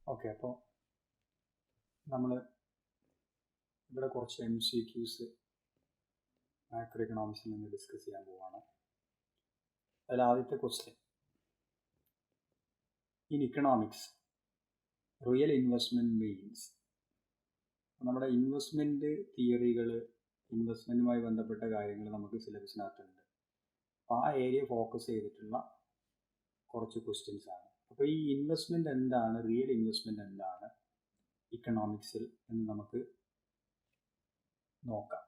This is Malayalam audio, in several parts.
ഓക്കെ, അപ്പോൾ നമ്മൾ ഇവിടെ കുറച്ച് MCQs മാക്രോ എക്കണോമിക്സിൽ നിന്ന് ഡിസ്കസ് ചെയ്യാൻ പോവുകയാണ്. അതിൽ ആദ്യത്തെ question, in economics real investment means. നമ്മുടെ ഇൻവെസ്റ്റ്മെൻറ്റ് തിയറികൾ, ഇൻവെസ്റ്റ്മെൻറ്റുമായി ബന്ധപ്പെട്ട കാര്യങ്ങൾ നമുക്ക് സിലബസിനകത്തുണ്ട്. അപ്പോൾ ആ ഏരിയ ഫോക്കസ് ചെയ്തിട്ടുള്ള കുറച്ച് ക്വസ്റ്റ്യൻസ് ആണ്. അപ്പോൾ ഈ ഇൻവെസ്റ്റ്മെൻറ്റ് എന്താണ്, റിയൽ ഇൻവെസ്റ്റ്മെൻറ്റ് എന്താണ് ഇക്കണോമിക്സിൽ എന്ന് നമുക്ക് നോക്കാം.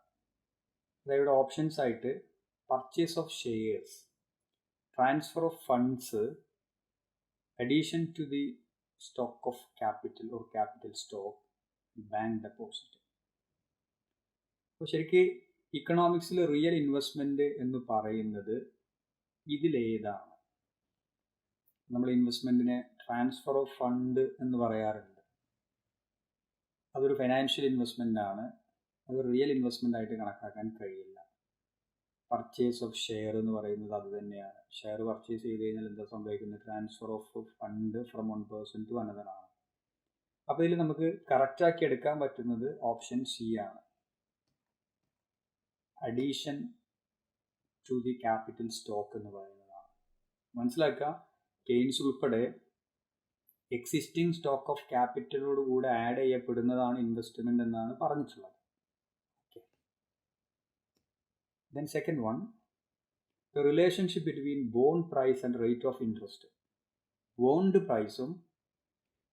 അതായത് ഓപ്ഷൻസ് ആയിട്ട് purchase of shares, transfer of funds, addition to the stock of capital or capital stock, bank deposit. അപ്പോൾ ശരിക്ക് ഇക്കണോമിക്സിൽ റിയൽ ഇൻവെസ്റ്റ്മെൻറ്റ് എന്ന് പറയുന്നത് ഇതിലേതാണ്? നമ്മൾ ഇൻവെസ്റ്റ്മെൻറ്റിനെ ട്രാൻസ്ഫർ ഓഫ് ഫണ്ട് എന്ന് പറയാറുണ്ട്. അതൊരു ഫൈനാൻഷ്യൽ ഇൻവെസ്റ്റ്മെൻ്റ് ആണ്. അത് റിയൽ ഇൻവെസ്റ്റ്മെൻ്റ് ആയിട്ട് കണക്കാക്കാൻ കഴിയില്ല. പർച്ചേസ് ഓഫ് ഷെയർ എന്ന് പറയുന്നത് അത് തന്നെയാണ്. ഷെയർ പർച്ചേസ് ചെയ്ത് കഴിഞ്ഞാൽ എന്താ സംഭവിക്കുന്നത്? Transfer of fund from one person to another ആണ്. അപ്പോൾ ഇതിൽ നമുക്ക് കറക്റ്റാക്കി എടുക്കാൻ പറ്റുന്നത് ഓപ്ഷൻ സി ആണ്, addition to the capital stock എന്ന് പറയുന്നതാണ്. മനസ്സിലാക്കുക, കെയ്ൻസ് ഉൾപ്പെടെ എക്സിസ്റ്റിംഗ് സ്റ്റോക്ക് ഓഫ് ക്യാപിറ്റലോട് കൂടെ ആഡ് ചെയ്യപ്പെടുന്നതാണ് ഇൻവെസ്റ്റ്മെൻറ്റ് എന്നാണ് പറഞ്ഞിട്ടുള്ളത്. Okay, then second one, the relationship between bond price and rate of interest. Bond പ്രൈസും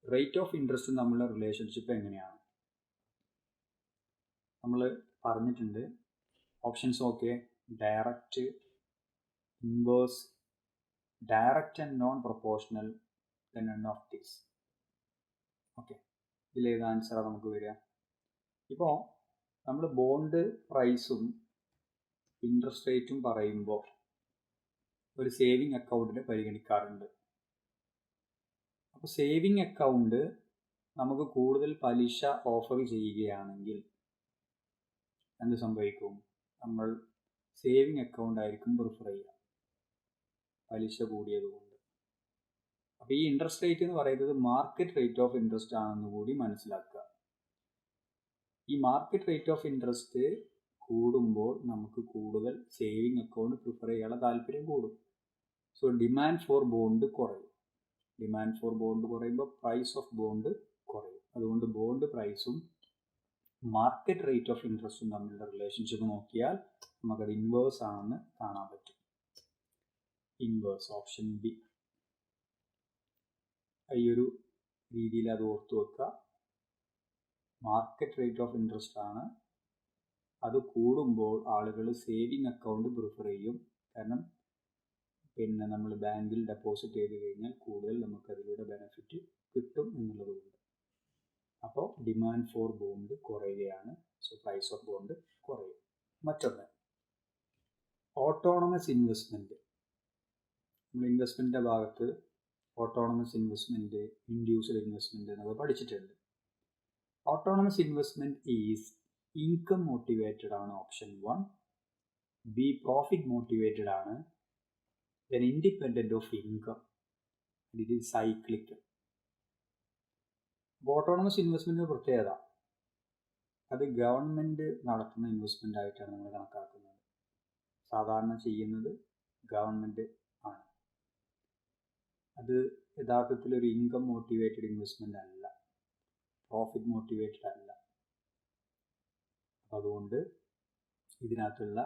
റേറ്റ് ഓഫ് ഇൻട്രസ്റ്റും തമ്മിലുള്ള റിലേഷൻഷിപ്പ് എങ്ങനെയാണ് നമ്മൾ പറഞ്ഞിട്ടുണ്ട്. Options okay, direct, inverse, direct and non proportional, then none of this. Okay, ഇതിലേത് ആൻസറാണ് നമുക്ക് വരിക? ഇപ്പോൾ നമ്മൾ ബോണ്ട് പ്രൈസും ഇൻട്രസ്റ്റ് റേറ്റും പറയുമ്പോൾ ഒരു സേവിങ് അക്കൗണ്ടിനെ പരിഗണിക്കാറുണ്ട്. അപ്പോൾ സേവിങ് അക്കൗണ്ട് നമുക്ക് കൂടുതൽ പലിശ ഓഫർ ചെയ്യുകയാണെങ്കിൽ എന്ത് സംഭവിക്കും? നമ്മൾ സേവിങ് അക്കൗണ്ട് ആയിരിക്കും പ്രിഫർ ചെയ്യുക, പലിശ കൂടിയതുകൊണ്ട്. അപ്പോൾ ഈ ഇൻട്രസ്റ്റ് റേറ്റ് എന്ന് പറയുന്നത് മാർക്കറ്റ് റേറ്റ് ഓഫ് ഇൻട്രസ്റ്റ് ആണെന്ന് കൂടി മനസ്സിലാക്കുക. ഈ മാർക്കറ്റ് റേറ്റ് ഓഫ് ഇൻട്രസ്റ്റ് കൂടുമ്പോൾ നമുക്ക് കൂടുതൽ സേവിങ് അക്കൗണ്ട് പ്രിഫർ ചെയ്യാനുള്ള താല്പര്യം കൂടും. സോ ഡിമാൻഡ് ഫോർ ബോണ്ട് കുറയും. ഡിമാൻഡ് ഫോർ ബോണ്ട് കുറയുമ്പോൾ പ്രൈസ് ഓഫ് ബോണ്ട് കുറയും. അതുകൊണ്ട് ബോണ്ട് പ്രൈസും മാർക്കറ്റ് റേറ്റ് ഓഫ് ഇൻട്രസ്റ്റും തമ്മിലുള്ള റിലേഷൻഷിപ്പ് നോക്കിയാൽ നമുക്കത് ഇൻവേഴ്സ് ആണെന്ന് കാണാൻ പറ്റും. Inverse, option B. ഈ ഒരു രീതിയിൽ അത് ഓർത്തു വെക്കുക. മാർക്കറ്റ് റേറ്റ് ഓഫ് ഇൻട്രസ്റ്റ് ആണ്, അത് കൂടുമ്പോൾ ആളുകൾ സേവിങ് അക്കൗണ്ട് പ്രിഫർ ചെയ്യും. കാരണം നമ്മൾ ബാങ്കിൽ ഡെപ്പോസിറ്റ് ചെയ്ത് കഴിഞ്ഞാൽ കൂടുതൽ നമുക്കതിലൂടെ ബെനിഫിറ്റ് കിട്ടും എന്നുള്ളതുകൊണ്ട്. അപ്പോൾ ഡിമാൻഡ് ഫോർ ബോണ്ട് കുറയുകയാണ്. സോ പ്രൈസ് ഓഫ് ബോണ്ട് കുറയും. മറ്റൊന്ന്, ഓട്ടോണമസ് ഇൻവെസ്റ്റ്മെൻറ്റ്. നമ്മൾ ഇൻവെസ്റ്റ്മെൻറ്റിൻ്റെ ഭാഗത്ത് ഓട്ടോണമസ് ഇൻവെസ്റ്റ്മെൻറ്റ്, ഇൻഡ്യൂസ്ഡ് ഇൻവെസ്റ്റ്മെൻറ്റ് എന്നൊക്കെ പഠിച്ചിട്ടുണ്ട്. Autonomous investment is income motivated ആണ്, ഓപ്ഷൻ 1. ബി, പ്രോഫിറ്റ് മോട്ടിവേറ്റഡ് ആണ്. Then independent of income, it is cyclical. Autonomous ഇൻവെസ്റ്റ്മെൻറ്റിൻ്റെ പ്രത്യേകത, അത് ഗവൺമെൻറ് നടത്തുന്ന ഇൻവെസ്റ്റ്മെൻ്റ് ആയിട്ടാണ് നമ്മൾ കണക്കാക്കുന്നത്. സാധാരണ ചെയ്യുന്നത് ഗവൺമെൻറ് ആണ്. അത് യഥാർത്ഥത്തിൽ ഒരു ഇൻകം മോട്ടിവേറ്റഡ് ഇൻവെസ്റ്റ്മെൻ്റ് അല്ല, പ്രോഫിറ്റ് മോട്ടിവേറ്റഡ് അല്ല. അപ്പോൾ അതുകൊണ്ട് ഇതിനകത്തുള്ള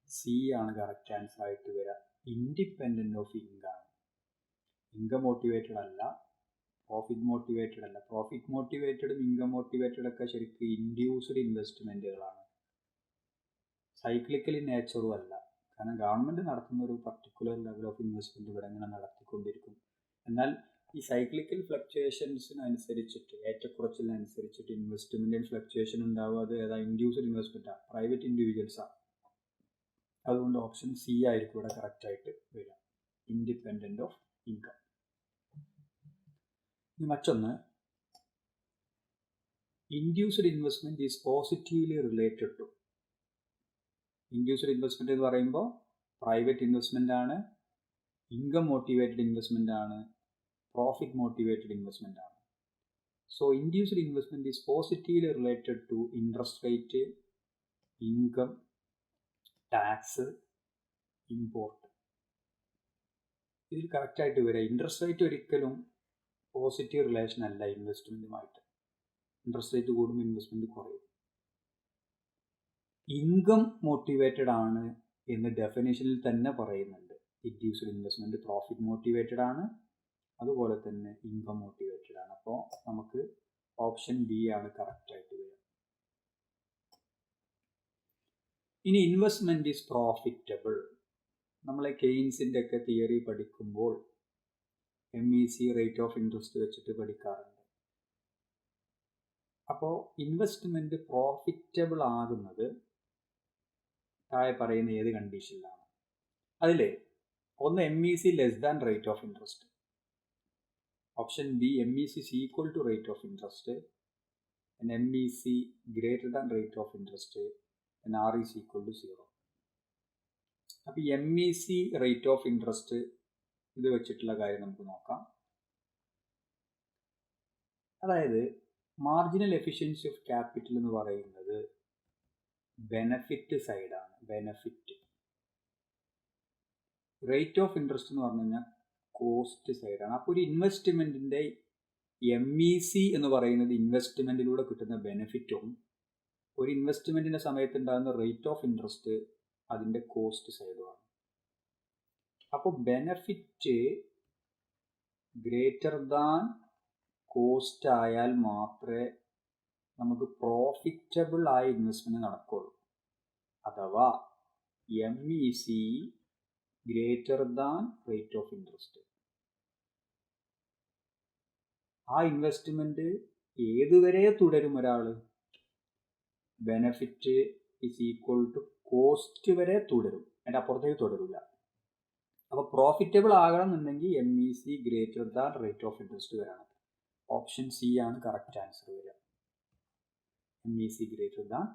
സി ആണ് കറക്റ്റ് ആൻസർ ആയിട്ട് വരിക. Independent of income, income motivated അല്ല, പ്രോഫിറ്റ് മോട്ടിവേറ്റഡ് അല്ല. പ്രോഫിറ്റ് മോട്ടിവേറ്റഡും ഇൻകം മോട്ടിവേറ്റഡ് ഒക്കെ ശരിക്കും ഇൻഡ്യൂസ്ഡ് ഇൻവെസ്റ്റ്മെൻറ്റുകളാണ്, സൈക്ലിക്കൽ ഇൻ നേച്ചറും അല്ല. കാരണം ഗവൺമെൻറ് നടത്തുന്ന ഒരു പർട്ടിക്കുലർ ലെവൽ ഓഫ് ഇൻവെസ്റ്റ്മെൻറ്റ് ഇവിടെ ഇങ്ങനെ നടത്തിക്കൊണ്ടിരിക്കും. എന്നാൽ ഈ സൈക്ലിക്കൽ ഫ്ലക്ച്വേഷൻസിനനുസരിച്ചിട്ട്, ഏറ്റക്കുറച്ചിലിനനുസരിച്ചിട്ട് ഇൻവെസ്റ്റ്മെൻറ്റിൽ ഫ്ലക്ച്വേഷൻ ഉണ്ടാവുക. അത് ഏതാ? ഇൻഡ്യൂസ്ഡ് ഇൻവെസ്റ്റ്മെൻറ്റാണ്, പ്രൈവറ്റ് ഇൻഡിവിജ്വൽസാണ്. അതുകൊണ്ട് ഓപ്ഷൻ സി ആയിരിക്കും ഇവിടെ കറക്റ്റായിട്ട് വരിക, ഇൻഡിപെൻഡൻറ്റ് ഓഫ് ഇൻകം. ഇനി മറ്റൊന്ന്, induced investment is positively related to. Induced investment എന്ന് പറയുമ്പോൾ പ്രൈവറ്റ് ഇൻവെസ്റ്റ്മെൻ്റ് ആണ്, ഇൻകം മോട്ടിവേറ്റഡ് ഇൻവെസ്റ്റ്മെൻ്റ് ആണ്, പ്രോഫിറ്റ് മോട്ടിവേറ്റഡ് ഇൻവെസ്റ്റ്മെൻ്റ് ആണ്. So induced investment is positively related to interest rate, income, tax, import. ഇതിൽ കറക്റ്റായിട്ട് വരിക ഇൻട്രസ്റ്റ് റേറ്റ് ഒരിക്കലും പോസിറ്റീവ് റിലേഷൻ അല്ല ഇൻവെസ്റ്റ്മെൻറ്റുമായിട്ട്. ഇൻട്രസ്റ്റ് റേറ്റ് കൂടുമ്പോൾ ഇൻവെസ്റ്റ്മെൻറ്റ് കുറയും. ഇൻകം മോട്ടിവേറ്റഡ് ആണ് എന്ന് ഡെഫിനേഷനിൽ തന്നെ പറയുന്നുണ്ട്. ഇൻഡ്യൂസ്ഡ് ഇൻവെസ്റ്റ്മെൻറ്റ് പ്രോഫിറ്റ് മോട്ടിവേറ്റഡ് ആണ്, അതുപോലെ തന്നെ ഇൻകം മോട്ടിവേറ്റഡ് ആണ്. അപ്പോൾ നമുക്ക് ഓപ്ഷൻ ബി ആണ് കറക്റ്റായിട്ട് വരിക. ഇനി ഇൻവെസ്റ്റ്മെൻറ്റ് ഈസ് പ്രോഫിറ്റബിൾ. നമ്മളെ കെയ്ൻസിൻ്റെ ഒക്കെ തിയറി പഠിക്കുമ്പോൾ MEC റേറ്റ് ഓഫ് ഇൻട്രസ്റ്റ് വെച്ചിട്ട് പഠിക്കാറുണ്ട്. അപ്പോൾ ഇൻവെസ്റ്റ്മെൻറ്റ് പ്രോഫിറ്റബിൾ ആകുന്നത് താഴെ പറയുന്ന ഏത് കണ്ടീഷനിലാണ്? അതിൽ ഒന്ന് MEC less than rate of interest, option B MEC is equal to rate of interest, and MEC greater than rate of interest, and R is equal to 0. അപ്പോൾ MEC റേറ്റ് ഓഫ് ഇൻട്രസ്റ്റ് ഇത് വെച്ചിട്ടുള്ള കാര്യം നമുക്ക് നോക്കാം. അതായത് മാർജിനൽ എഫിഷ്യൻസി ഓഫ് ക്യാപിറ്റൽ എന്ന് പറയുന്നത് ബെനഫിറ്റ് സൈഡാണ്. ബെനഫിറ്റ്. റേറ്റ് ഓഫ് ഇൻട്രസ്റ്റ് എന്ന് പറഞ്ഞു കഴിഞ്ഞാൽ കോസ്റ്റ് സൈഡാണ്. അപ്പോൾ ഒരു ഇൻവെസ്റ്റ്മെൻറ്റിൻ്റെ MEC എന്ന് പറയുന്നത് ഇൻവെസ്റ്റ്മെൻറ്റിലൂടെ കിട്ടുന്ന ബെനിഫിറ്റും ഒരു ഇൻവെസ്റ്റ്മെൻറ്റിൻ്റെ സമയത്ത് ഉണ്ടാകുന്ന റേറ്റ് ഓഫ് ഇൻട്രസ്റ്റ് അതിൻ്റെ കോസ്റ്റ് സൈഡുമാണ്. അപ്പോൾ ബെനഫിറ്റ് ഗ്രേറ്റർ ദാൻ കോസ്റ്റ് ആയാൽ മാത്രമേ നമുക്ക് പ്രോഫിറ്റബിൾ ആയ ഇൻവെസ്റ്റ്മെൻറ്റ് നടക്കുള്ളൂ. അഥവാ MEC greater than rate of interest. ആ ഇൻവെസ്റ്റ്മെൻറ്റ് ഏതുവരെ തുടരും ഒരാൾ? Benefit is equal to cost വരെ തുടരും, അതിൻ്റെ അപ്പുറത്തേക്ക് തുടരില്ല. അപ്പോൾ പ്രോഫിറ്റബിൾ ആകണം എന്നുണ്ടെങ്കിൽ MEC greater than rate of interest വരണം. ഓപ്ഷൻ സി ആണ് കറക്റ്റ് ആൻസർ വരിക. MEC greater than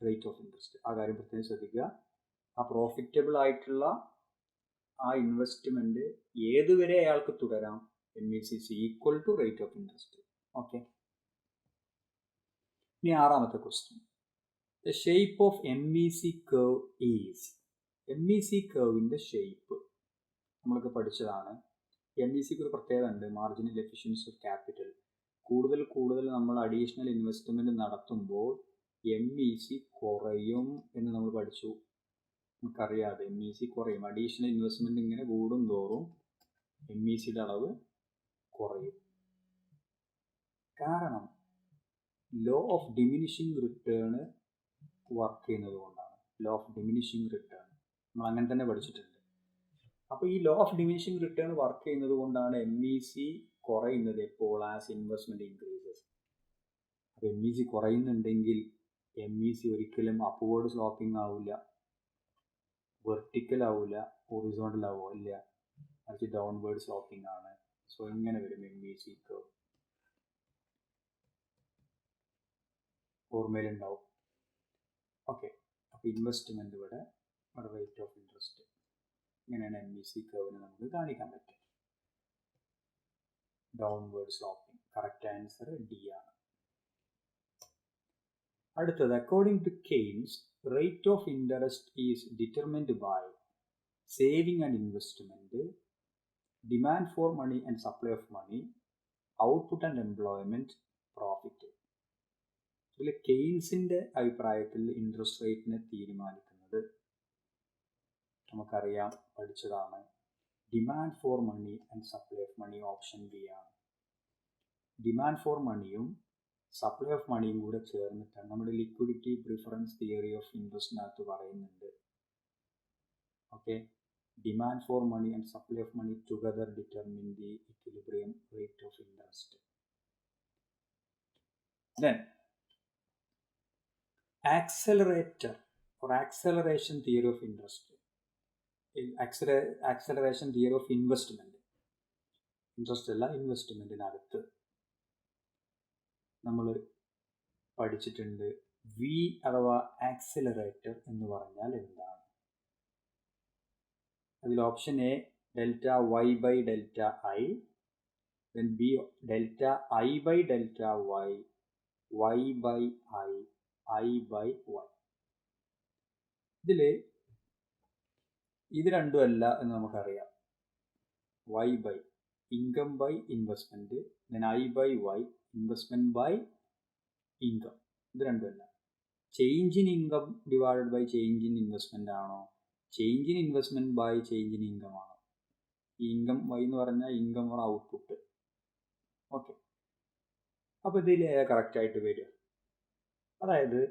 rate of interest. ആ കാര്യം പ്രത്യേകം ശ്രദ്ധിക്കുക. ആ പ്രോഫിറ്റബിൾ ആയിട്ടുള്ള ആ ഇൻവെസ്റ്റ്മെൻറ്റ് ഏതുവരെ അയാൾക്ക് തുടരാം? MEC is equal to rate of interest. Okay. ഇനി ആറാമത്തെ question. The shape of MEC curve is. MEC curveൻ്റെ ഷേപ്പ് നമ്മളൊക്കെ പഠിച്ചതാണ്. MECക്ക് ഒരു പ്രത്യേകത ഉണ്ട്, മാർജിനൽ എഫിഷ്യൻസി ഓഫ് ക്യാപിറ്റൽ. കൂടുതൽ നമ്മൾ അഡീഷണൽ ഇൻവെസ്റ്റ്മെൻറ്റ് നടത്തുമ്പോൾ MEC കുറയും എന്ന് നമ്മൾ പഠിച്ചു. നമുക്കറിയാതെ MEC കുറയും. അഡീഷണൽ ഇൻവെസ്റ്റ്മെൻറ്റ് ഇങ്ങനെ കൂടും തോറും MECയുടെ അളവ് കുറയും. കാരണം law of diminishing return work ചെയ്യുന്നത് കൊണ്ടാണ്. ലോ ഓഫ് ഡിമിനിഷിങ് റിട്ടേൺ നമ്മൾ അങ്ങനെ തന്നെ പഠിച്ചിട്ടുണ്ട്. അപ്പോൾ ഈ law of diminishing return work ചെയ്യുന്നത് കൊണ്ടാണ് MEC കുറയുന്നത് എപ്പോൾ? As investment increases. അപ്പോൾ MEC കുറയുന്നുണ്ടെങ്കിൽ MEC ഒരിക്കലും അപ്വേർഡ് സ്ലോപ്പിംഗ് ആവില്ല, വെർട്ടിക്കൽ ആവില്ല, ഹൊറിസോണ്ടൽ ആവില്ല, മറിച്ച് ഡൗൺവേർഡ് സ്ലോപ്പിംഗ് ആണ്. സോ ഇങ്ങനെ വരും MEC കർവ്. ഓർമ്മയിലുണ്ടാവും. ഓക്കെ. അപ്പോൾ ഇൻവെസ്റ്റ്മെൻറ്റ് ഇവിടെ റേറ്റ് ഓഫ് ഇൻട്രസ്റ്റ് ഇങ്ങനെയാണ് MEC കർവിനെ നമുക്ക് കാണിക്കാൻ പറ്റും. Downward sloping. Correct answer D ആണ്. അടുത്തത്, according to Keynes rate of interest is determined by saving and investment, demand for money and supply of money, output and employment, profit. ഇതിൽ കെയ്ൻസിൻ്റെ അഭിപ്രായത്തിൽ ഇൻട്രസ്റ്റ് റേറ്റിനെ തീരുമാനിക്കുന്നത് നമുക്കറിയാം, പഠിച്ചതാണ്. Demand for money and supply of money, option B ആണ്. ഡിമാൻഡ് ഫോർ മണിയും സപ്ലൈ ഓഫ് മണിയും കൂടെ ചേർന്നിട്ടാണ് നമ്മുടെ ലിക്വിഡിറ്റി പ്രിഫറൻസ് തിയറി ഓഫ് ഇൻട്രസ്റ്റിനകത്ത് പറയുന്നുണ്ട്. Okay. Demand for money and supply of money together determine the equilibrium rate of interest. Then accelerator or acceleration theory of interest, acceleration theory of investment, interest അല്ല ഇൻവെസ്റ്റ്മെൻറ്റിനകത്ത് നമ്മൾ പഠിച്ചിട്ടുണ്ട്. വി അഥവാ ആക്സിലറേറ്റർ എന്ന് പറഞ്ഞാൽ എന്താണ്? അതിൽ option A delta Y by delta I, then B delta I by delta y, y by I by y. ഇതിൽ ഇത് രണ്ടും അല്ല എന്ന് നമുക്കറിയാം. y by income by investment, then I by y investment by income. ഇത് രണ്ടുമല്ല. Change in income divided by change in investment ആണോ, change in investment by change in income ആണോ? ഈ ഇൻകം വൈ എന്ന് പറഞ്ഞാൽ ഇൻകം ഓർ ഔട്ട്പുട്ട്. ഓക്കെ, അപ്പോൾ ഇതിൽ കറക്റ്റായിട്ട് വരിക, അതായത്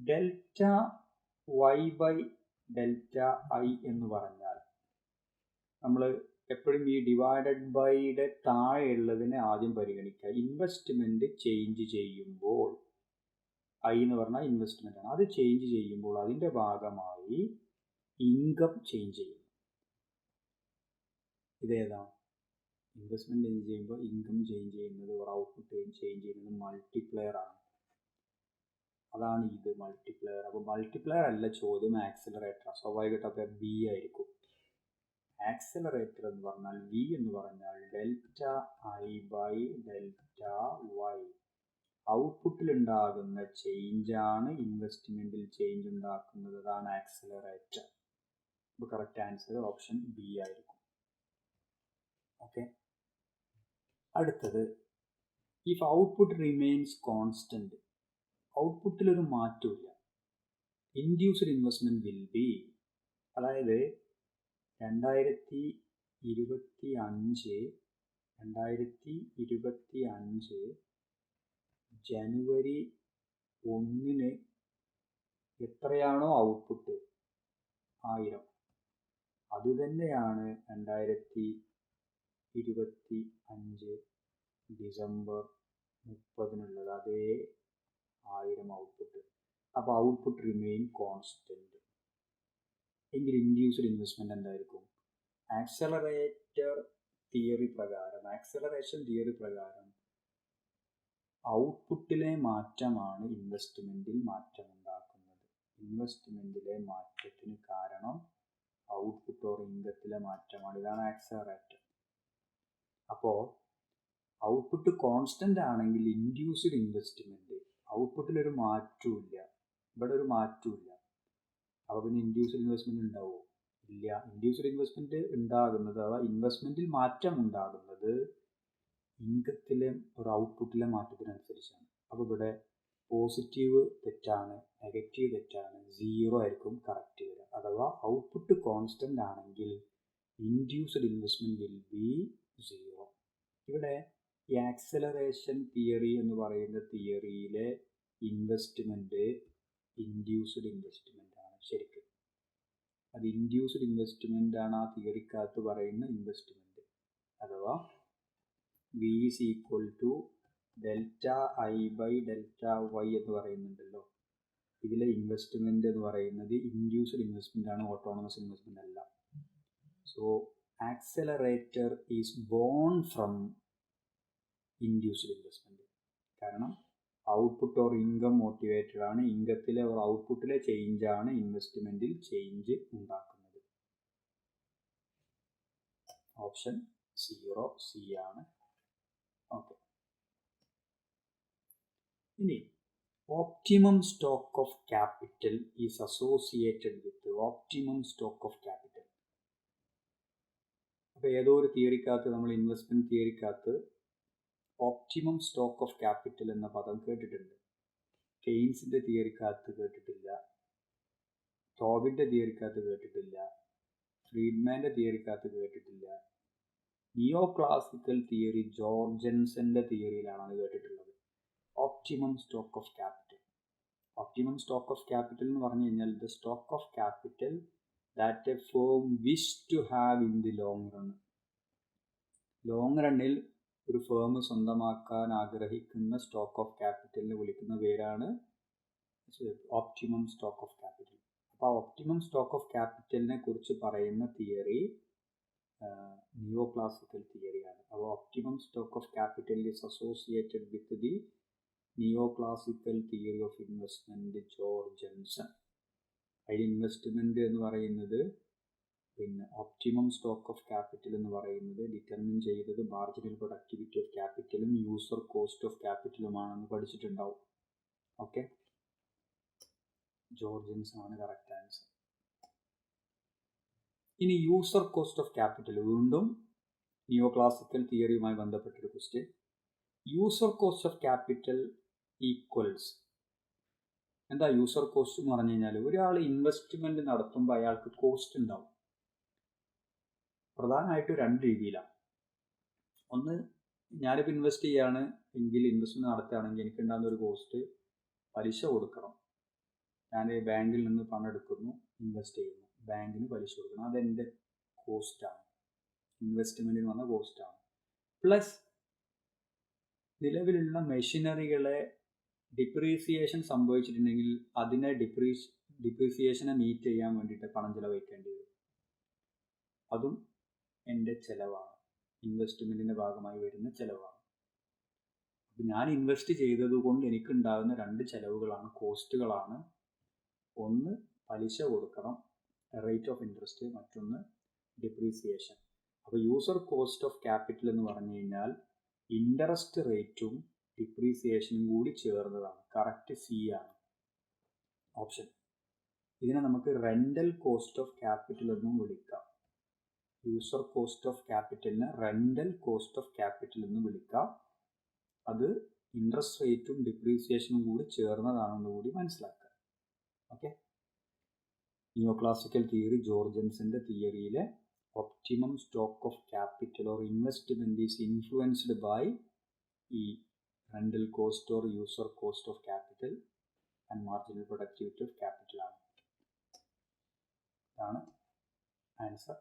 delta Y by delta I എന്ന് പറഞ്ഞാൽ നമ്മൾ എപ്പോഴും ഈ ഡിവൈഡഡ് ബൈയുടെ താഴെയുള്ളതിനെ ആദ്യം പരിഗണിക്കുക. ഇൻവെസ്റ്റ്മെൻറ്റ് ചേഞ്ച് ചെയ്യുമ്പോൾ ഐ എന്ന് പറഞ്ഞാൽ ഇൻവെസ്റ്റ്മെൻ്റ് ആണ്, അത് ചേഞ്ച് ചെയ്യുമ്പോൾ അതിൻ്റെ ഭാഗമായി ഇൻകം ചേഞ്ച് ചെയ്യും. ഇതേതാണ് ഇൻവെസ്റ്റ്മെൻറ്റ് ചേഞ്ച് ചെയ്യുമ്പോൾ ഇൻകം ചേഞ്ച് ചെയ്യുന്നത് ഒരു ഔട്ട്പുട്ട് ചേഞ്ച് ചെയ്യുന്നത് മൾട്ടിപ്ലയർ ആണ്. അതാണ് ഇത് മൾട്ടിപ്ലയർ. അപ്പോൾ മൾട്ടിപ്ലയർ അല്ല ചോദ്യം, ആക്സിലറേറ്റർ. സ്വാഭാവികമായിട്ട് അപ്പോൾ ബി ആയിരിക്കും. ആക്സിലറേറ്റർ എന്ന് പറഞ്ഞാൽ വി എന്ന് പറഞ്ഞാൽ delta I by delta Y. ഔട്ട്പുട്ടിലുണ്ടാകുന്ന ചേഞ്ചാണ് ഇൻവെസ്റ്റ്മെൻറ്റിൽ ചേഞ്ച് ഉണ്ടാക്കുന്നത്. അതാണ് ആക്സിലറേറ്റർ. അപ്പോൾ കറക്റ്റ് ആൻസർ ഓപ്ഷൻ ബി ആയിരിക്കും. ഓക്കെ, അടുത്തത് ഇഫ് ഔട്ട്പുട്ട് റിമെയിൻസ് കോൺസ്റ്റൻറ്റ്, ഔട്ട്പുട്ടിലൊരു മാറ്റമില്ല, ഇൻഡ്യൂസ്ഡ് ഇൻവെസ്റ്റ്മെൻറ്റ് വിൽ ബി, അതായത് 2025 ജനുവരി 1 എത്രയാണോ ഔട്ട്പുട്ട് 1000, അതുതന്നെയാണ് 2025 ഡിസംബർ 30 അതേ 1000 ഔട്ട്പുട്ട്. അപ്പോൾ ഔട്ട്പുട്ട് റിമെയിൻ കോൺസ്റ്റൻറ്റ്. എങ്കിൽ ഇൻഡ്യൂസ്ഡ് ഇൻവെസ്റ്റ്മെൻറ്റ് എന്തായിരിക്കും? ആക്സലറേറ്റർ തിയറി പ്രകാരം, ആക്സലറേഷൻ തിയറി പ്രകാരം ഔട്ട്പുട്ടിലെ മാറ്റമാണ് ഇൻവെസ്റ്റ്മെൻറ്റിൽ മാറ്റമുണ്ടാക്കുന്നത്. ഇൻവെസ്റ്റ്മെൻറ്റിലെ മാറ്റത്തിന് കാരണം ഔട്ട്പുട്ട് ഓർ ഇൻകത്തിലെ മാറ്റമാണ്. ഇതാണ് ആക്സലറേറ്റർ. അപ്പോൾ ഔട്ട്പുട്ട് കോൺസ്റ്റൻ്റ് ആണെങ്കിൽ ഇൻഡ്യൂസ്ഡ് ഇൻവെസ്റ്റ്മെൻറ്റ്, ഔട്ട്പുട്ടിലൊരു മാറ്റമില്ല, ഇവിടെ ഒരു മാറ്റമില്ല, അപ്പോൾ പിന്നെ ഇൻഡ്യൂസ്ഡ് ഇൻവെസ്റ്റ്മെൻറ്റ് ഉണ്ടാവുമോ? ഇല്ല. ഇൻഡ്യൂസ്ഡ് ഇൻവെസ്റ്റ്മെൻറ്റ് ഉണ്ടാകുന്നത്, അഥവാ ഇൻവെസ്റ്റ്മെൻറ്റിൽ മാറ്റം ഉണ്ടാകുന്നത് ഇൻകത്തിലെ ഒരു ഔട്ട്പുട്ടിലെ മാറ്റത്തിനനുസരിച്ചാണ്. അപ്പോൾ ഇവിടെ പോസിറ്റീവ് തെറ്റാണ്, നെഗറ്റീവ് തെറ്റാണ്, 0 ആയിരിക്കും കറക്റ്റ് വരിക. അഥവാ ഔട്ട്പുട്ട് കോൺസ്റ്റൻ്റ് ആണെങ്കിൽ ഇൻഡ്യൂസ്ഡ് ഇൻവെസ്റ്റ്മെൻറ്റ് വിൽ ബി 0. ഇവിടെ ഈ ആക്സലറേഷൻ തിയറി എന്ന് പറയുന്ന തിയറിയിലെ ഇൻവെസ്റ്റ്മെൻറ്റ് ഇൻഡ്യൂസ്ഡ് ഇൻവെസ്റ്റ്മെൻ്റ് ആണ് ശരിക്കും. അത് ഇൻഡ്യൂസ്ഡ് ഇൻവെസ്റ്റ്മെൻ്റ് ആണ് ആ തിയറിക്കകത്ത് പറയുന്ന ഇൻവെസ്റ്റ്മെൻറ്റ്. അഥവാ V is equal to delta I by delta Y എന്ന് പറയുന്നുണ്ടല്ലോ, ഇതിലെ ഇൻവെസ്റ്റ്മെൻറ്റ് എന്ന് പറയുന്നത് ഇൻഡ്യൂസ്ഡ് ഇൻവെസ്റ്റ്മെൻ്റ് ആണ്, ഓട്ടോണമസ് ഇൻവെസ്റ്റ്മെൻ്റ് അല്ല. So accelerator is born from induced investment. കാരണം ഔട്ട്പുട്ട് ഓർ ഇൻകം മോട്ടിവേറ്റഡ് ആണ്, ഇൻകത്തിലെ ഓർ ഔട്ട്പുട്ടിലെ ചേഞ്ചാണ് ഇൻവെസ്റ്റ്മെൻറ്റിൽ ചേഞ്ച് ഉണ്ടാക്കുന്നത്. ഓപ്ഷൻ 0 സി ആണ്. ഓക്കെ, ഇനി optimum stock of capital is associated with optimum stock of capital. അപ്പോൾ ഏതോ ഒരു തിയറിക്കകത്ത്, നമ്മൾ ഇൻവെസ്റ്റ്മെൻറ്റ് തിയറിക്കകത്ത് ഓപ്റ്റിമം സ്റ്റോക്ക് ഓഫ് ക്യാപിറ്റൽ എന്ന പദം കേട്ടിട്ടുണ്ട്. കെയ്ൻസിൻ്റെ തിയറിക്കകത്ത് കേട്ടിട്ടില്ല, ടോബിൻ്റെ തിയറിക്കകത്ത് കേട്ടിട്ടില്ല, ഫ്രീഡ്മാൻ്റെ തിയറിക്കകത്ത് കേട്ടിട്ടില്ല. നിയോ ക്ലാസിക്കൽ തിയറി ജോർജൻസന്റെ തിയറിയിലാണ് അത് കേട്ടിട്ടുള്ളത്. Optimum stock of capital. Optimum stock of capital എന്ന് പറഞ്ഞു കഴിഞ്ഞാൽ the stock of capital that a firm wish to have in the long run. Long റണ്ണിൽ ഒരു ഫേം സ്വന്തമാക്കാൻ ആഗ്രഹിക്കുന്ന സ്റ്റോക്ക് ഓഫ് ക്യാപിറ്റലിനെ വിളിക്കുന്ന പേരാണ് ഓപ്റ്റിമം സ്റ്റോക്ക് ഓഫ് ക്യാപിറ്റൽ. അപ്പോൾ ഓപ്റ്റിമം സ്റ്റോക്ക് ഓഫ് ക്യാപിറ്റലിനെ കുറിച്ച് പറയുന്ന തിയറി നിയോ ക്ലാസിക്കൽ തിയറിയാണ്. അപ്പോൾ optimum stock of capital is associated with the neo classical theory of investment ജോർജൻസൺ. അതിൽ ഇൻവെസ്റ്റ്മെൻറ്റ് എന്ന് പറയുന്നത് പിന്നെ ഒപ്റ്റിമം സ്റ്റോക്ക് ഓഫ് ക്യാപിറ്റൽ എന്ന് പറയുന്നത് ഡിറ്റർമിൻ ചെയ്തത് മാർജിനൽ പ്രൊഡക്ടിവിറ്റി ഓഫ് ക്യാപിറ്റലും യൂസർ കോസ്റ്റ് ഓഫ് ക്യാപിറ്റലുമാണെന്ന് പഠിച്ചിട്ടുണ്ടാവും. ഓക്കെ, ജോർജൻസ് ആണ് കറക്റ്റ് ആൻസർ. ഇനി യൂസർ കോസ്റ്റ് ഓഫ് ക്യാപിറ്റൽ, വീണ്ടും നിയോ ക്ലാസിക്കൽ തിയറിയുമായി ബന്ധപ്പെട്ടൊരു question. User cost of capital equals, എന്താ യൂസർ കോസ്റ്റ് എന്ന് പറഞ്ഞു കഴിഞ്ഞാൽ, ഒരാൾ ഇൻവെസ്റ്റ്മെന്റ് നടത്തുമ്പോൾ അയാൾക്ക് കോസ്റ്റ് ഉണ്ടാവും. പ്രധാനമായിട്ടും രണ്ട് രീതിയിലാണ്. ഒന്ന്, ഞാനിപ്പോൾ ഇൻവെസ്റ്റ് ചെയ്യാണ് എങ്കിൽ, ഇൻവെസ്റ്റ്മെന്റ് നടത്തുകയാണെങ്കിൽ എനിക്കുണ്ടാകുന്ന ഒരു കോസ്റ്റ് പലിശ കൊടുക്കണം. ഞാൻ ബാങ്കിൽ നിന്ന് പണം എടുക്കുന്നു, ഇൻവെസ്റ്റ് ചെയ്യുന്നു, ബാങ്കിന് പലിശ കൊടുക്കണം, അതെൻ്റെ കോസ്റ്റാണ്, ഇൻവെസ്റ്റ്മെന്റിന് വന്ന കോസ്റ്റാണ്. പ്ലസ് നിലവിലുള്ള മെഷീനറികളെ ഡിപ്രീസിയേഷൻ സംഭവിച്ചിട്ടുണ്ടെങ്കിൽ അതിനെ ഡിപ്രീസിയേഷനെ മീറ്റ് ചെയ്യാൻ വേണ്ടിയിട്ട് പണം ചിലവഴിക്കേണ്ടി വരും. അതും എൻ്റെ ചിലവാണ്, ഇൻവെസ്റ്റ്മെൻറ്റിൻ്റെ ഭാഗമായി വരുന്ന ചിലവാണ്. അപ്പം ഞാൻ ഇൻവെസ്റ്റ് ചെയ്തത് കൊണ്ട് എനിക്കുണ്ടാകുന്ന രണ്ട് ചിലവുകളാണ്, കോസ്റ്റുകളാണ്. ഒന്ന് പലിശ കൊടുക്കണം, റേറ്റ് ഓഫ് ഇൻട്രസ്റ്റ്, മറ്റൊന്ന് ഡിപ്രീസിയേഷൻ. അപ്പോൾ യൂസർ കോസ്റ്റ് ഓഫ് ക്യാപിറ്റൽ എന്ന് പറഞ്ഞു കഴിഞ്ഞാൽ ഇൻട്രസ്റ്റ് റേറ്റും ഡിപ്രീസിയേഷനും കൂടി ചേർന്നതാണ്. കറക്റ്റ് സി ആണ് ഓപ്ഷൻ. ഇതിനെ നമുക്ക് റെൻ്റൽ കോസ്റ്റ് ഓഫ് ക്യാപിറ്റൽ എന്നും വിളിക്കാം. യൂസർ കോസ്റ്റ് ഓഫ് ക്യാപിറ്റലിനെ റെൻ്റൽ കോസ്റ്റ് ഓഫ് ക്യാപിറ്റൽ എന്ന് വിളിക്കാം. അത് ഇൻട്രസ്റ്റ് റേറ്റും ഡിപ്രീസിയേഷനും കൂടി ചേർന്നതാണെന്ന് കൂടി മനസ്സിലാക്കുക. ഓക്കെ, നിയോ ക്ലാസിക്കൽ തിയറി, ജോർജൻസിൻ്റെ തിയറിയിലെ optimum stock of capital or investment is influenced by ഈ rental cost or user cost of capital and marginal productivity of capital ആണ്. ഇതാണ് ആൻസർ.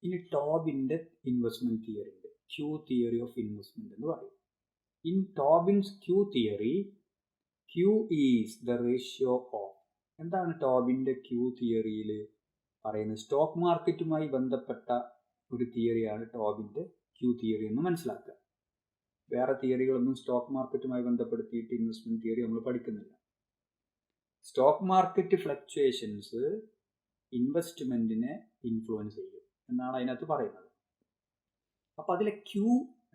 ഇനി ടോബിൻ്റെ ഇൻവെസ്റ്റ്മെൻറ്റ് തിയറി ഉണ്ട്, ക്യൂ തിയറി ഓഫ് ഇൻവെസ്റ്റ്മെൻറ്റ് എന്ന് പറയും. In Tobin's Q theory, Q is the ratio of, എന്താണ് ടോബിൻ്റെ ക്യൂ തിയറിയിൽ പറയുന്നത്? സ്റ്റോക്ക് മാർക്കറ്റുമായി ബന്ധപ്പെട്ട ഒരു തിയറിയാണ് ടോബിൻ്റെ ക്യൂ തിയറി എന്ന് മനസ്സിലാക്കുക. വേറെ തിയറികളൊന്നും സ്റ്റോക്ക് മാർക്കറ്റുമായി ബന്ധപ്പെടുത്തിയിട്ട് ഇൻവെസ്റ്റ്മെൻറ്റ് തിയറി നമ്മൾ പഠിക്കുന്നില്ല. സ്റ്റോക്ക് മാർക്കറ്റ് ഫ്ലക്ച്വേഷൻസ് ഇൻവെസ്റ്റ്മെൻറ്റിനെ ഇൻഫ്ലുവൻസ് ചെയ്യും എന്നാണ് അതിനകത്ത് പറയുന്നത്. അപ്പോൾ അതിലെ ക്യൂ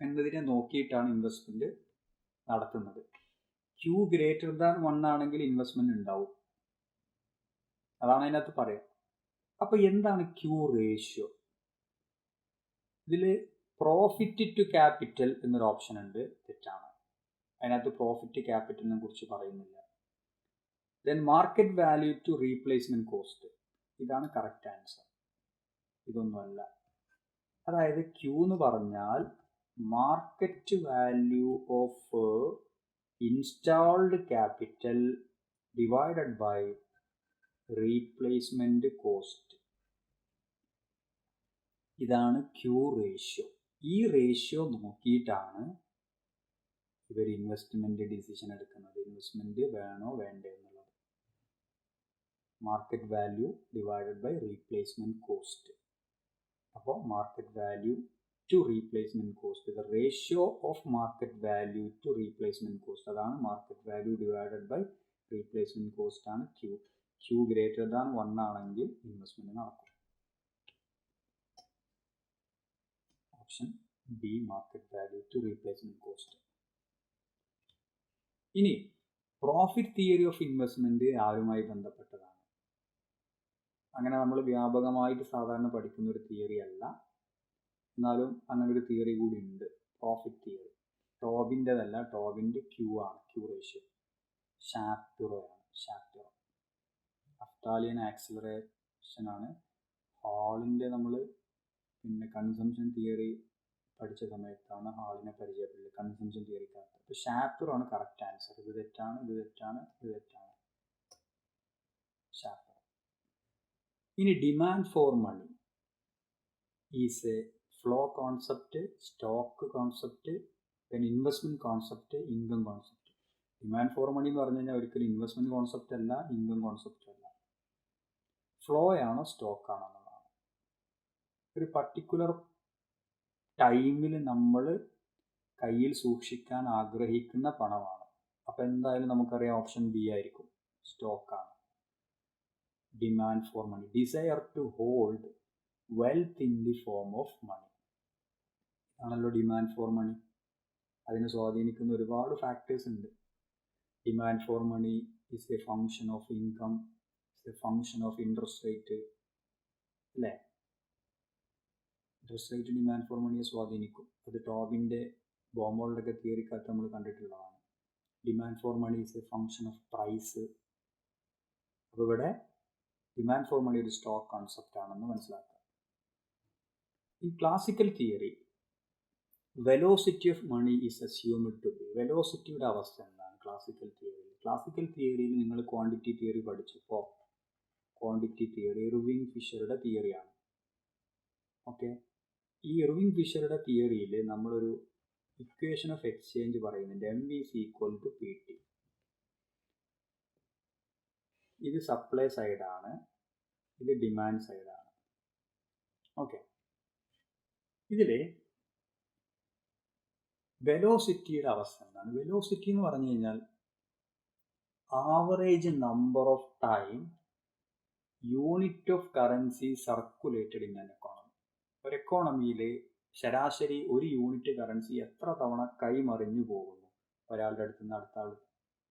എന്നതിനെ നോക്കിയിട്ടാണ് ഇൻവെസ്റ്റ്മെൻറ്റ് നടത്തുന്നത്. ക്യൂ ഗ്രേറ്റർ ദാൻ 1 ആണെങ്കിൽ ഇൻവെസ്റ്റ്മെൻറ്റ് ഉണ്ടാവും, അതാണ് അതിനകത്ത് പറയാം. അപ്പോൾ എന്താണ് ക്യൂ റേഷ്യോ? ഇതിൽ പ്രോഫിറ്റ് ടു ക്യാപിറ്റൽ എന്നൊരു ഓപ്ഷൻ ഉണ്ട്, തെറ്റാണ്. അതിനകത്ത് പ്രോഫിറ്റ് ക്യാപിറ്റലിനെ കുറിച്ച് പറയുന്നില്ല. Then market value to replacement cost, ഇതാണ് കറക്റ്റ് ആൻസർ. ഇതൊന്നുമല്ല. അതായത് ക്യൂ എന്ന് പറഞ്ഞാൽ market value of installed capital divided by replacement cost, ഇതാണ് ക്യൂ റേഷ്യോ. ഈ റേഷ്യോ നോക്കിയിട്ടാണ് ഇവർ ഇൻവെസ്റ്റ്മെൻറ്റ് ഡിസിഷൻ എടുക്കുന്നത്, ഇൻവെസ്റ്റ്മെൻറ്റ് വേണോ വേണ്ടേ എന്നുള്ളത്. Market value divided by replacement cost. അപ്പോൾ market value to replacement cost, the ratio of market value to replacement cost, അതാണ് market value divided by replacement cost ആണ് ക്യൂ. ക്യൂ ഗ്രേറ്റർ ദാൻ 1 ആണെങ്കിൽ ഇൻവെസ്റ്റ്മെൻറ്റ് നടക്കും. Option B, market value to replacement cost. ഇനി പ്രോഫിറ്റ് തിയറി ഓഫ് ഇൻവെസ്റ്റ്മെൻറ്റ് ആരുമായി ബന്ധപ്പെട്ടതാണ്? അങ്ങനെ നമ്മൾ വ്യാപകമായിട്ട് സാധാരണ പഠിക്കുന്ന ഒരു തിയറി അല്ല, എന്നാലും അങ്ങനെ ഒരു തിയറി കൂടി ഉണ്ട്, പ്രോഫിറ്റ് തിയറി. ടോബിൻ്റെതല്ല, ടോബിൻ്റെ ക്യൂ ആണ്, ക്യൂ റേഷ്യോ. ഷാപ്പിറോ ആണ്, ഷാപ്പിറോ. അഫ്താലിയൻ ആക്സിലറേഷൻ ആണ്. ഹാളിൻ്റെ നമ്മൾ പിന്നെ കൺസംഷൻ തിയറി പഠിച്ച സമയത്താണ് ഹാളിനെ പരിചയപ്പെട്ടത്, കൺസംഷൻ തിയറിക്കകത്ത്. അപ്പോൾ ഷാപ്പിറോ ആണ് കറക്റ്റ് ആൻസർ. ഇത് തെറ്റാണ്, ഇത് തെറ്റാണ്, ഇത് തെറ്റാണ്. ഷാപ്പിറോ. ഇനി demand for money is a flow concept, stock concept, പിന്നെ investment concept, income concept. Demand for money എന്ന് പറഞ്ഞു കഴിഞ്ഞാൽ ഒരിക്കലും ഇൻവെസ്റ്റ്മെൻറ്റ് കോൺസെപ്റ്റ് അല്ല, ഇൻകം കോൺസെപ്റ്റ് അല്ല. ഫ്ലോ ആണോ സ്റ്റോക്ക് ആണോ എന്നുള്ളതാണ്. ഒരു പർട്ടിക്കുലർ ടൈമിൽ നമ്മൾ കയ്യിൽ സൂക്ഷിക്കാൻ ആഗ്രഹിക്കുന്ന പണമാണ്. അപ്പോൾ എന്തായാലും നമുക്കറിയാം ഓപ്ഷൻ ബി ആയിരിക്കും, സ്റ്റോക്കാണ്. Demand for money, desire to hold wealth in the form of money. ആണല്ലോ ഡിമാൻഡ് ഫോർ മണി. അതിനെ സ്വാധീനിക്കുന്ന ഒരുപാട് ഫാക്ടേഴ്സ് ഉണ്ട്. Demand for money is a function of income, is a function of interest rate, അല്ലേ? ഇൻട്രസ്റ്റ് റേറ്റ് ഡിമാൻഡ് ഫോർ മണിയെ സ്വാധീനിക്കും. അത് ടോബിൻ്റെ ബോംബോളുടെ ഒക്കെ തിയറിക്കകത്ത് നമ്മൾ കണ്ടിട്ടുള്ളതാണ്. Demand for money is a function of price. അപ്പോൾ ഇവിടെ ഡിമാൻഡ് ഫോർ മണി ഒരു സ്റ്റോക്ക് കോൺസെപ്റ്റ് ആണെന്ന് മനസ്സിലാക്കുക. In classical theory, velocity of money is assumed to be. വെലോസിറ്റിയുടെ അവസ്ഥ എന്താണ് ക്ലാസിക്കൽ തിയറിയിൽ? ക്ലാസിക്കൽ തിയറിയിൽ നിങ്ങൾ ക്വാണ്ടിറ്റി തിയറി പഠിച്ചപ്പോൾ ക്വാണ്ടിറ്റി തിയറി ഇർവിങ് ഫിഷറുടെ തിയറിയാണ്. ഓക്കെ, ഈ ഇർവിങ് ഫിഷറുടെ തിയറിയിൽ നമ്മളൊരു ഇക്വേഷൻ ഓഫ് എക്സ്ചേഞ്ച് പറയുന്നുണ്ട്, M V C equal to P T. ഇത് സപ്ലൈ സൈഡാണ്, ഇത് ഡിമാൻഡ് സൈഡാണ്. ഓക്കെ, ഇതിൽ വെലോസിറ്റിയുടെ അവസ്ഥ എന്താണ്? വെലോസിറ്റി എന്ന് പറഞ്ഞു കഴിഞ്ഞാൽ average number of time unit of currency circulated in an economy. ഒരു എക്കോണമിയിൽ ശരാശരി ഒരു യൂണിറ്റ് കറൻസി എത്ര തവണ കൈമറിഞ്ഞു പോകുന്നു, ഒരാളുടെ അടുത്ത് നിന്ന്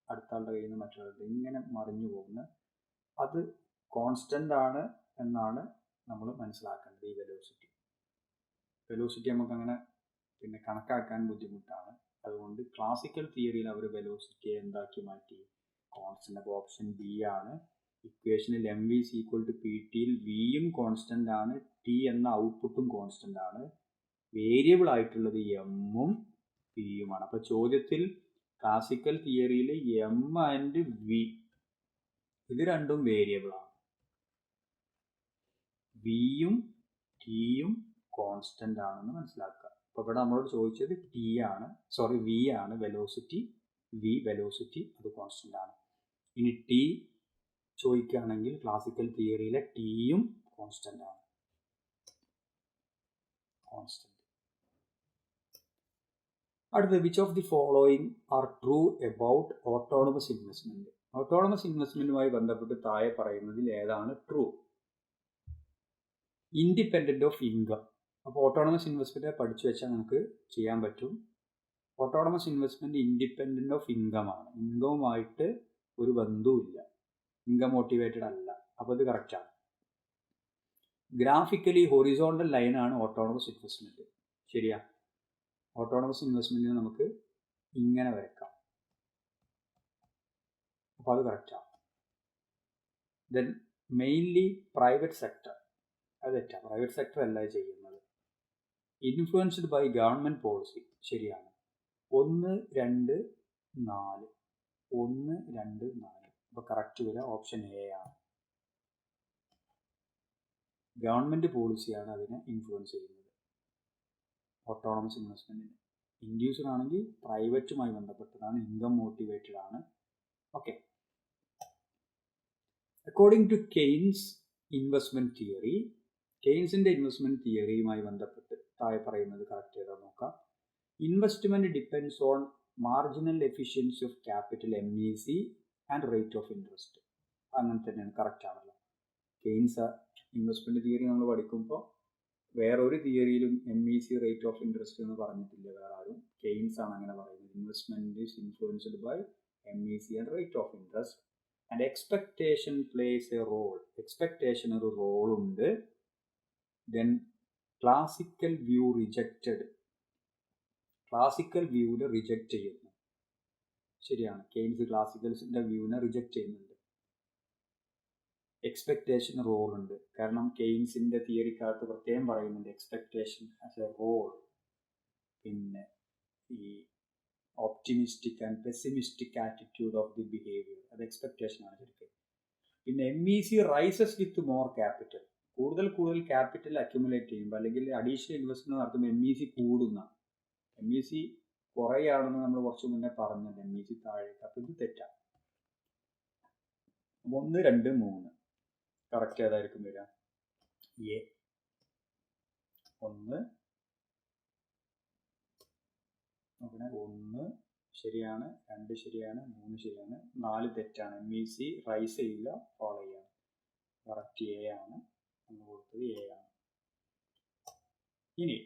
അടുത്താളുടെ കയ്യിൽ നിന്ന് മറ്റൊരാളുടെ, ഇങ്ങനെ മറിഞ്ഞു പോകുന്ന അത് കോൺസ്റ്റൻ്റ് ആണ് എന്നാണ് നമ്മൾ മനസ്സിലാക്കേണ്ടത്. ഈ വെലോസിറ്റി നമുക്കങ്ങനെ പിന്നെ കണക്കാക്കാൻ ബുദ്ധിമുട്ടാണ്. അതുകൊണ്ട് ക്ലാസിക്കൽ തിയറിയിൽ അവർ വെലോസിറ്റിയെ എന്താക്കി മാറ്റി? കോൺസ്റ്റൻ്റ്. അപ്പോൾ ഓപ്ഷൻ ബി ആണ്. ഇക്വേഷനിൽ M V C equal to P ടിയിൽ വിയും കോൺസ്റ്റൻ്റ് ആണ്, ടി എന്ന ഔട്ട്പുട്ടും കോൺസ്റ്റൻ്റ് ആണ്, വേരിയബിൾ ആയിട്ടുള്ളത് എമ്മും വിയുമാണ്. അപ്പോൾ ചോദ്യത്തിൽ ക്ലാസിക്കൽ തിയറിയിൽ എം ആൻഡ് വി ഇത് രണ്ടും വേരിയബിളാണ്, വിയും ടിയും കോൺസ്റ്റൻ്റ് ആണെന്ന് മനസ്സിലാക്കുക. അപ്പോൾ ഇവിടെ നമ്മളോട് ചോദിച്ചത് വി ആണ് വെലോസിറ്റി, വെലോസിറ്റി അത് കോൺസ്റ്റൻ്റ് ആണ്. ഇനി ടി ചോദിക്കുകയാണെങ്കിൽ ക്ലാസിക്കൽ തിയറിയിലെ ടിയും കോൺസ്റ്റൻ്റ് ആണ്. അടുത്ത, which of the following are true about autonomous investment? Autonomous ഇൻവെസ്റ്റ്മെന്റുമായി ബന്ധപ്പെട്ട് താഴെ പറയുന്നതിൽ ഏതാണ് ട്രൂ? Independent of income. അപ്പോൾ ഓട്ടോണമസ് ഇൻവെസ്റ്റ്മെന്റ് പഠിച്ചു വെച്ചാൽ നമുക്ക് ചെയ്യാൻ പറ്റും. Autonomous investment independent of income ആണ്, ഇൻകവുമായിട്ട് ഒരു ബന്ധവുമില്ല, ഇൻകം മോട്ടിവേറ്റഡ് അല്ല. അപ്പോൾ ഇത് കറക്റ്റാണ്. ഗ്രാഫിക്കലി ഹൊറിസോണ്ടൽ ലൈനാണ് ഓട്ടോണമസ് ഇൻവെസ്റ്റ്മെന്റ്. ശരിയാ? ഓട്ടോണമസ് ഇൻവെസ്റ്റ്മെന്റിന് നമുക്ക് ഇങ്ങനെ വരയ്ക്കാം, അപ്പോൾ അത് കറക്റ്റാണ്. ദെൻ മെയിൻലി പ്രൈവറ്റ് സെക്ടർ, അത് തെറ്റാ, പ്രൈവറ്റ് സെക്ടർ അല്ല ചെയ്യുന്നത്. ഇൻഫ്ലുവൻസ്ഡ് ബൈ ഗവൺമെൻറ് പോളിസി, ശരിയാണ്. 1, 2, 4, 1, 2, 4. അപ്പോൾ കറക്റ്റ് വരിക ഓപ്ഷൻ എ ആണ്. ഗവൺമെൻറ് പോളിസിയാണ് അതിനെ ഇൻഫ്ലുവൻസ് ചെയ്യുന്നത്, ഓട്ടോണമസ് ഇൻവെസ്റ്റ്മെൻറ്റിന്. ഇൻഡ്യൂസർ ആണെങ്കിൽ പ്രൈവറ്റുമായി ബന്ധപ്പെട്ടതാണ്, ഇൻകം മോട്ടിവേറ്റഡ് ആണ്. Okay, according to Keynes investment theory, കെയ്ൻസിൻ്റെ ഇൻവെസ്റ്റ്മെൻറ്റ് തിയറിയുമായി ബന്ധപ്പെട്ട് താഴെ പറയുന്നത് കറക്റ്റ് ചെയ്താൽ നോക്കാം. Investment depends on marginal efficiency of capital MEC and rate of interest. അങ്ങനെ തന്നെയാണ്, കറക്റ്റ് ആണല്ലോ. കെയ്ൻസ് ഇൻവെസ്റ്റ്മെൻറ്റ് തിയറി നമ്മൾ പഠിക്കുമ്പോൾ വേറൊരു തിയറിയിലും MEC റേറ്റ് ഓഫ് ഇൻട്രസ്റ്റ് എന്ന് പറഞ്ഞിട്ടില്ല വേറെ ആരും. കെയ്ൻസ് ആണ് അങ്ങനെ പറയുന്നത്. Investment is influenced by MEC and rate of interest and expectation plays a role. Expectation ഒരു റോളുണ്ട്. Then classical view rejected, classical വ്യൂവിനെ റിജക്റ്റ് ചെയ്യുന്നു. ശരിയാണ്, കെയ്ൻസ് ക്ലാസിക്കൽസിൻ്റെ വ്യൂവിനെ റിജക്റ്റ് ചെയ്യുന്നുണ്ട്. എക്സ്പെക്ടേഷൻ റോൾ ഉണ്ട്, കാരണം കെയ്ൻസിൻ്റെ തിയറിക്കകത്ത് പ്രത്യേകം പറയുന്നുണ്ട് എക്സ്പെക്ടേഷൻ ആസ് എ റോൾ. പിന്നെ ഈ optimistic and pessimistic attitude of the behaviour, അത് എക്സ്പെക്ടേഷൻ ആണ് ശരിക്കും. പിന്നെ MEC rises with more capital, കൂടുതൽ ക്യാപിറ്റൽ അക്യുമുലേറ്റ് ചെയ്യുമ്പോൾ അല്ലെങ്കിൽ അഡീഷണൽ ഇൻവെസ്റ്റ്മെന്റ് നടത്തുമ്പോൾ MEC കൂടുന്ന, MEC കുറയാണെന്ന് നമ്മൾ കുറച്ച് മുന്നേ പറഞ്ഞിട്ടുണ്ട്, MEC താഴേക്ക്. അപ്പോൾ ഇത് തെറ്റാണ്. 1, 2, 3 കറക്റ്റ് ഏതായിരിക്കും വരിക? എ. 1 ശരിയാണ്, 2 ശരിയാണ്, 3 ശരിയാണ്, 4 തെറ്റാണ്. MEC റൈസ് ചെയ്യില്ല, ഫോളോ ചെയ്യാണ്. കറക്റ്റ് എ ആണ്, നമ്മൾ കൊടുത്തത് എ ആണ്. ഇനി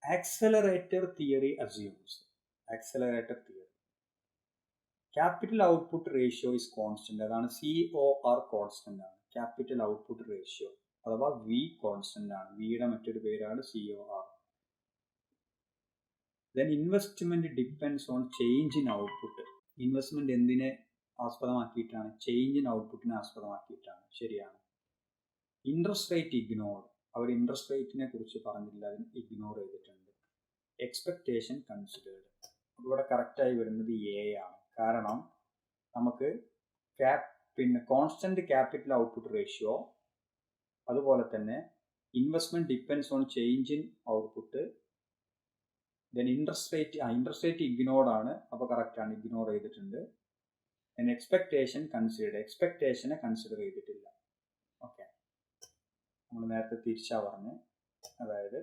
accelerator theory assumes. Accelerator theory capital output ratio is constant. അതാണ് COR കോൺസ്റ്റന്റ് ആണ്. ക്യാപിറ്റൽ ഔട്ട്പുട്ട് റേഷ്യോ അഥവാ V കോൺസ്റ്റന്റ് ആണ്. വിയുടെ മറ്റൊരു പേരാണ് COR. Then investment depends on change in output. Investment എന്തിനെ ആസ്പദമാക്കിയിട്ടാണ്? ചേഞ്ച് ഇൻ ഔട്ട്പുട്ടിനെ ആസ്പദമാക്കിയിട്ടാണ്. ശരിയാണ്. Interest rate ignored. അവർ ഇൻട്രസ്റ്റ് റേറ്റിനെ കുറിച്ച് പറഞ്ഞില്ല, അതിന് ഇഗ്നോർ ചെയ്തിട്ടുണ്ട്. Expectation considered. ഇവിടെ കറക്റ്റായി വരുന്നത് A ആണ്. കാരണം നമുക്ക് കോൺസ്റ്റന്റ് ക്യാപിറ്റൽ ഔട്ട്പുട്ട് റേഷ്യോ, അതുപോലെ തന്നെ investment depends on change in output, then interest rate ignored ആണ്. അപ്പോൾ കറക്റ്റാണ്, ഇഗ്നോർ ചെയ്തിട്ടുണ്ട്. Then expectation considered. എക്സ്പെക്ടേഷനെ കൺസിഡർ ചെയ്തിട്ടില്ല. ഓക്കെ, നമ്മൾ നേരത്തെ തിരിച്ചാ പറഞ്ഞ്. അതായത്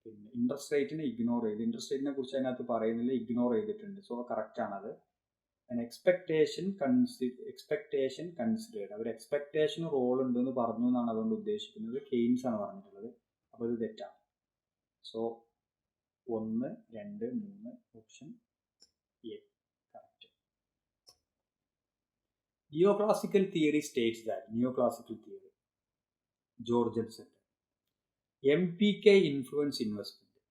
പിന്നെ ഇൻട്രസ്റ്റ് റേറ്റിനെ ഇഗ്നോർ ചെയ്ത്, ഇൻട്രസ്റ്റ് റേറ്റിനെ കുറിച്ച് അതിനകത്ത് പറയുന്നില്ല, ഇഗ്നോർ ചെയ്തിട്ടുണ്ട്. സോ കറക്റ്റാണത്. Expectation considered. അവർ എക്സ്പെക്ടേഷൻ റോൾ ഉണ്ടെന്ന് പറഞ്ഞു എന്നാണ് അതുകൊണ്ട് ഉദ്ദേശിക്കുന്നത്. കെയ്ൻസ് ആണ് പറഞ്ഞിട്ടുള്ളത്. അപ്പോൾ ഇത് തെറ്റാണ്. So 1, 2, 3 option A correct. Neoclassical theory states that. Neoclassical theory Jorgenson. MPK influence investment.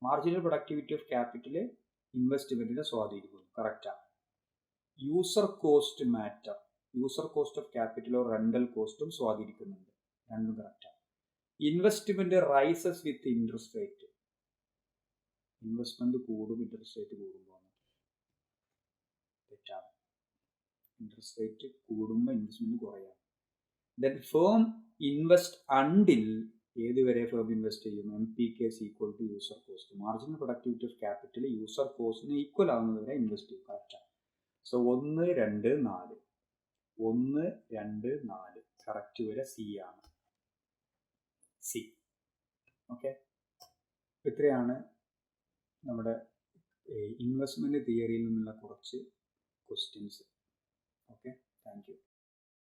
Marginal productivity of capital ഇൻവെസ്റ്റ്മെന്റിനെ സ്വാധീനിക്കുന്നു. കറക്റ്റാണ്. User cost matter. User cost of ക്യാപിറ്റലോ റെന്റൽ കോസ്റ്റും സ്വാധീനിക്കുന്നുണ്ട്. രണ്ടും കറക്റ്റാണ്. Investment rises with interest rate. Investment കൂടും ഇൻട്രസ്റ്റ് റേറ്റ് കൂടുമ്പോൾ. തെറ്റാണ്. ഇൻട്രസ്റ്റ് റേറ്റ് കൂടുമ്പോൾ ഇൻവെസ്റ്റ്മെന്റ് കുറയാം. Then firm invest until. ഏതുവരെ ഫേം ഇൻവെസ്റ്റ് ചെയ്യും? MPK equal to user cost. Marginal productivity of capital user കോസ്റ്റിന് ഈക്വൽ ആവുന്നതുവരെ ഇൻവെസ്റ്റ് ചെയ്യും. കറക്റ്റാണ്. സോ 1, 2, 4. 1, 2, 4 കറക്റ്റ് വരെ C ആണ്. C. ഓക്കെ, ഇത്രയാണ് നമ്മുടെ ഇൻവെസ്റ്റ്മെന്റ് തിയറിയിൽ നിന്നുള്ള കുറച്ച് ക്വസ്റ്റ്യൻസ്. Okay, thank you.